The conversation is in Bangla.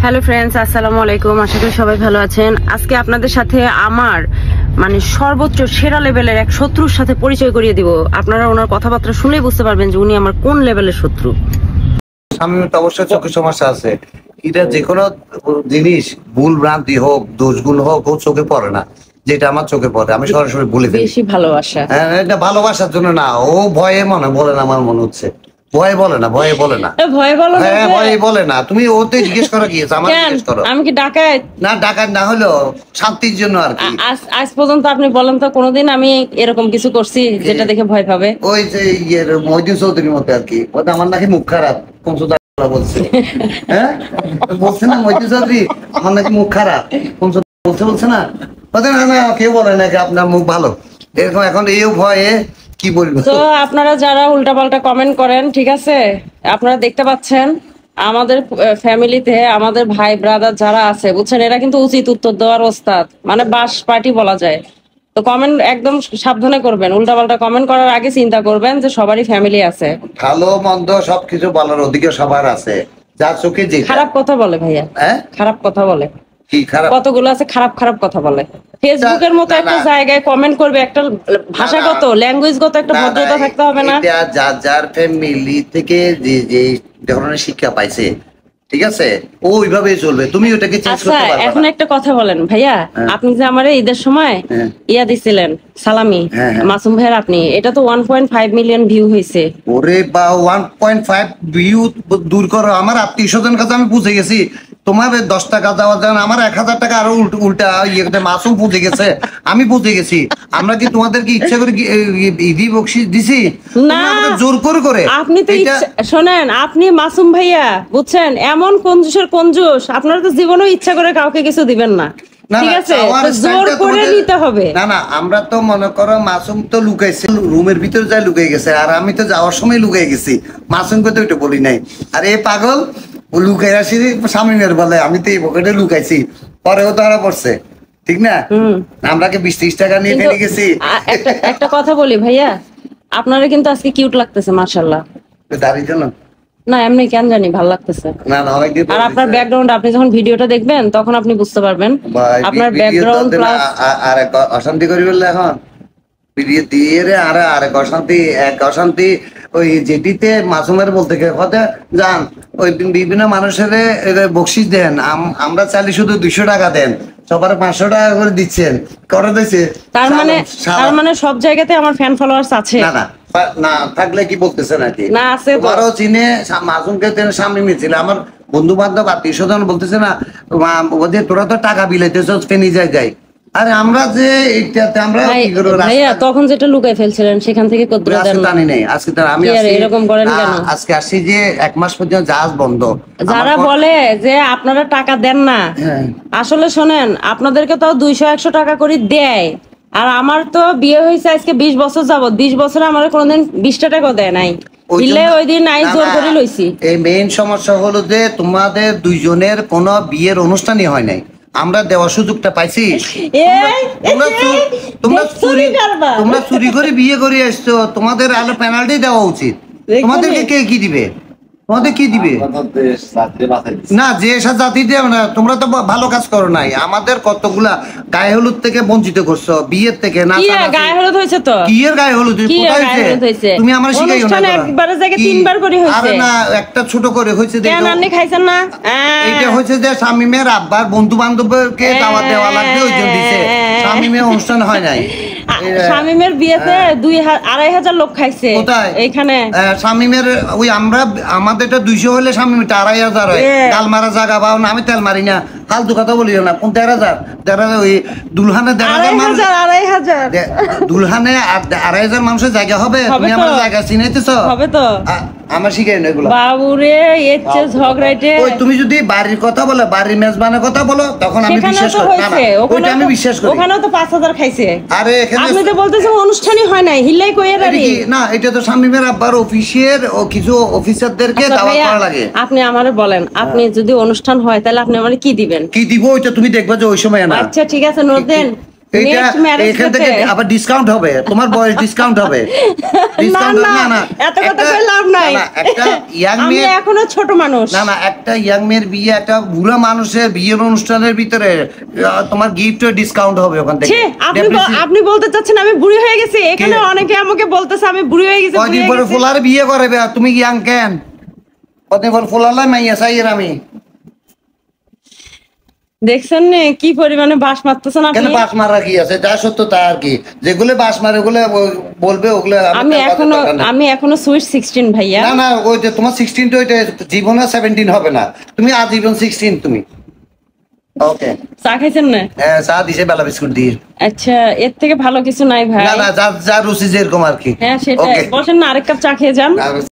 হ্যালো ফ্রেন্ডস, আসসালামু আলাইকুম। আশা করি সবাই ভালো আছেন। আজকে আপনাদের সাথে আমার সর্বোচ্চ সেরা লেভেলের এক শত্রুর সাথে পরিচয় করিয়ে দিব। আপনারা ওনার কথাবার্তা শুনেই বুঝতে পারবেন যে উনি আমার কোন লেভেলের শত্রু। সামনে তো অবশ্যই চোখের সমস্যা আছে। এটা যে কোনো জিনিস ভুল ভ্রান্তি হোক, দোষগুণ হোক, ও চোখে পড়ে না। যেটা আমার চোখে পড়ে আমি সরাসরি বলে দিই। বেশি ভালোবাসা, হ্যাঁ, এটা ভালোবাসার জন্য না, ও ভয়ে বলে না। আমার মনে হচ্ছে ভয়ে বলে না। ভয়ে বলো না। হ্যাঁ, ভয়ে বলে না। তুমি ওতে জিজ্ঞেস করো গিয়েছে, আমার জিজ্ঞেস করো। আমি কি ডাকাত? না, ডাকাত না হলেও শান্তির জন্য আর কি। আজ পর্যন্ত আপনি বলেন তো কোনোদিন আমি এরকম কিছু করছি যেটা দেখে ভয় পাবে? ওই যে মহিউদ্দিন চৌধুরীর মতো আর কি। ওটা আমার নাকি মুখ খারাপ কোন বলছে। হ্যাঁ, বলছে না মহিউদ্দিন চৌধুরী আমার নাকি মুখ খারাপ কোন বলছে না। না, কেউ বলে নাকি আপনার মুখ ভালো এরকম। এখন এই ভয়ে কি বলবো। তো আপনারা যারা উল্টাপাল্টা কমেন্ট করেন, ঠিক আছে, আপনারা দেখতে পাচ্ছেন আমাদের ফ্যামিলিতে আমাদের ভাই ব্রাদার যারা আছে, বুঝছেন, এরা কিন্তু উচিত উত্তর দেওয়ার ওস্তাদ, বাস পার্টি বলা যায়। তো কমেন্ট একদম সাবধানে করবেন। উল্টাপাল্টা কমেন্ট করার আগে চিন্তা করবেন যে সবারই ফ্যামিলি আছে। ভালো মন্দ সবকিছু বলার অধিকার সবার আছে। যার চোখে যে খারাপ কথা বলে ভাইয়া, খারাপ কথা বলে, কতগুলো আছে খারাপ কথা বলে। ফেসবুকের মতো একটা জায়গায় কমেন্ট করবে, একটা ভাষাগত ল্যাঙ্গুয়েজগত একটা ভদ্রতা থাকতে হবে না? যার ফ্যামিলি থেকে যে ধরনের শিক্ষা পাইছে, ঠিক আছে, ও ওইভাবে চলবে। তুমি ওটাকে চেঞ্জ করতে পারবে না। এখন একটা কথা বলেন ভাইয়া, আপনি যে আমারে ঈদের সময় ইয়া দিছিলেন সালামি মাসুম ভাইয়ের, আপনি এটা তো 1.5 মিলিয়ন ভিউ হয়েছে। ওরে বা 1.5 ভিউ দূর করো, আমার আত্মীয় স্বজন কাছে আমি বুঝে গেছি। তোমার 10 টাকা দেওয়া দেন, আমার 1000 টাকা আরো উল্টা মাসুম বুঝে গেছে। আমি বুঝে গেছি। আমরা কি তোমাদেরকে ইচ্ছা করে ঈদি বকশিস দিছি? না, জোর করে। আপনি তো শোনেন, আপনি মাসুম ভাইয়া, বুঝছেন, এমন কঞ্জুস আপনারা তো জীবনেও ইচ্ছা করে কাউকে কিছু দিবেন না। ঠিক আছে, জোর করে নিতে হবে। না, আমরা তো মনে করো মাসুম তো লুকাইছে, রুমের ভিতরে যাই লুকাই গেছে, আর আমি তো যাওয়ার সময় লুকাই গেছি। মাসুমকে তো ওইটা বলি নাই। আর এই পাগল ও লুকাই আসি স্বামীমের বলে, আমি তো এই পকেটে লুকাইছি, পরেও ধরা পড়ছে। ঠিক না? আমরা কি 20-30 টাকা নিয়ে ফেলে গেছি। একটা কথা বলি ভাইয়া, আপনারা কিন্তু আজকে কিউট লাগতেছে মাশাআল্লাহ। দাঁড়িয়ে জন্য না, এমনি কেন জানি ভালো লাগতেছে। আর আপনার ব্যাকগ্রাউন্ড, আপনি যখন ভিডিওটা দেখবেন তখন আপনি বুঝতে পারবেন আপনার ব্যাকগ্রাউন্ড প্লাস আর অশান্তি করি বললে এখন ভিডিও দিয়ে রে। আর আরেক অশান্তি ওই যেটিতে মাসুমের বলতে কথা যান, ওই বিভিন্ন মানুষের বকশিস দেন। আমরা চাইলে শুধু 200 টাকা দেন, সবার 500 টাকা করে দিচ্ছেন, করে দিচ্ছে। তার মানে সব জায়গাতে আমার ফ্যান ফলোয়ার্স আছে। না থাকলে কি বলতেছে নাকি? না, আছে। তোমারও চিনে, মাসুমকে স্বামী মিছিল, আমার বন্ধু বান্ধব আত্মীয় স্বজন বলতেছে না, ওদের তোরা তো টাকা বিলাইতেছ ফেনি যাই। আরে আমরা যে এইটাতে আমরা ভাইয়া তখন যেটা লুকাই ফেলছিলেন সেখান থেকে কতটা দেন জানি নাই। আজকে আমি এরকম করেন কেন? আজকে আসছি যে 1 মাস পর্যন্ত জাহাজ বন্ধ। যারা বলে যে আপনারা টাকা দেন না, আসলে শোনেন, আপনাদেরকে তো 200-100 টাকা করে দেয়। আর আমার তো বিয়ে হয়েছে আজকে 20 বছর যাবত, 20 বছরে আমার কোনোদিন 20 টাকা দেয় নাই। ওই দিন নাই জোর করে লইছি। এই মেইন সমস্যা হলো যে তোমাদের দুইজনের কোনো বিয়ের অনুষ্ঠানই হয় নাই। আমরা দেওয়ার সুযোগটা পাইছি। তোমরা চুরি করে বিয়ে করে আসছো, তোমাদের আলো পেনাল্টি দেওয়া উচিত। তোমাদেরকে কে কি দিবে? তোমাদের কি দিবে? না, যে জাতি দেও না, তোমরা তো ভালো কাজ করো নাই। আমাদের কতগুলা গায়ে হলুদ থেকে বঞ্চিত করছো, বিয়ের থেকে। না, গায়ে হলুদ হয়েছে তো কি এর গায়ে হলুদ হয়েছে? তুমি আমার শিখাইও না। একবারে জায়গায় 3বার করে হয়েছে। আরে না, একটা ছোট করে হয়েছে। কেন আপনি খাইছেন না? এইটা হয়েছে যে শামিমের আব্বার বন্ধু বান্ধবকে দাওয়াত দেওয়া লাগবে, ওইজন দিছে। শামিমের অনুষ্ঠান হয় নাই। শামিমের বিয়েতে 2,500 লোক খাইছে। কোথায়? এইখানে শামিমের ওই আমাদের 200 হলে শামিমেরটা 2,500 হয়। তাল মারা জায়গা পাও না, আমি তেল মারি না। ফালতু কথা বলিও না। কোন 1,500 ওই দুলহানে 2,500 দুলহানে 2,500 মানুষের জায়গা হবে? তুমি আমার জায়গা চিনাইতেছ? হবে তো। আমার শিখাই না এগুলো। বাবুরে এচ্ছে ঝগড়াইতে। ওই তুমি যদি বাড়ির কথা বলো, বাড়ির মেজবানের কথা বলো, তখন আমি বিশ্বাস করি। না, ওইটা আমি বিশ্বাস করি। ওখানেও তো 5,000 খাইছে। আরে এখানে আপনি তো বলতেছেন অনুষ্ঠানই হয় নাই, হিল্লাই কইরা রে। না, এটা তো শামিমের আব্বার অফিসের ও কিছু অফিসারদেরকে দাওয়াত করা লাগে। আপনি আমারে বলেন, আপনি যদি অনুষ্ঠান হয় তাহলে আপনি আমারে কি দিবেন? কি দিব ওইটা তুমি দেখবা যে ওই সময় না। আচ্ছা ঠিক আছে, নোট দেন। এইটা Next marriage এখান থেকে করতে। আবার ডিসকাউন্ট হবে, তোমার বয়স ডিসকাউন্ট হবে। ডিসকাউন্ট না, না না এত কথা একটা- কই লাভ নাই। না, না, একটা ইয়াং আমি মেয়ে, এখনো ছোট মানুষ। না না একটা ইয়াং মেয়ের বিয়ে, একটা বুড়া মানুষের বিয়ের অনুষ্ঠানের ভিতরে তোমার গিফট ডিসকাউন্ট হবে ওখান থেকে। ছি, Definitely- আপনি বলতে চাচ্ছেন আমি বুড়ি হয়ে গেছি? এখানে অনেকে আমাকে বলতেছে আমি বুড়ি হয়ে গেছি, বুড়ি কয়দিন হয়ে পরে গেছি। ফুলার বিয়ে করবে আর তুমি ইয়াং কেন? কদিন পর ফুলালাই মাইয়া চাইয়ের আমি দেখছেন নে কি পরিমাণে বাস মারতেছেন কেন? আপনি। বাস মারা কি আছে, যা সত্য তা আর কি। যেগুলো বাস মারে ওগুলো বলবে, ওগুলো আমি এখনো সুইট 16 ভাইয়া। না না ওই যে তোমার 16 তো ওইটা জীবনে 17 হবে না, তুমি আজীবন 16 তুমি। ওকে, চা খাইছেন না? হ্যাঁ চা দিছে, বেলা বিস্কুট দিয়ে। আচ্ছা, এর থেকে ভালো কিছু নাই ভাই। না না, যা যা রুচি যেরকম আর কি। হ্যাঁ সেটাই, ওকে। বসেন না আরেক কাপ চা খেয়ে যান।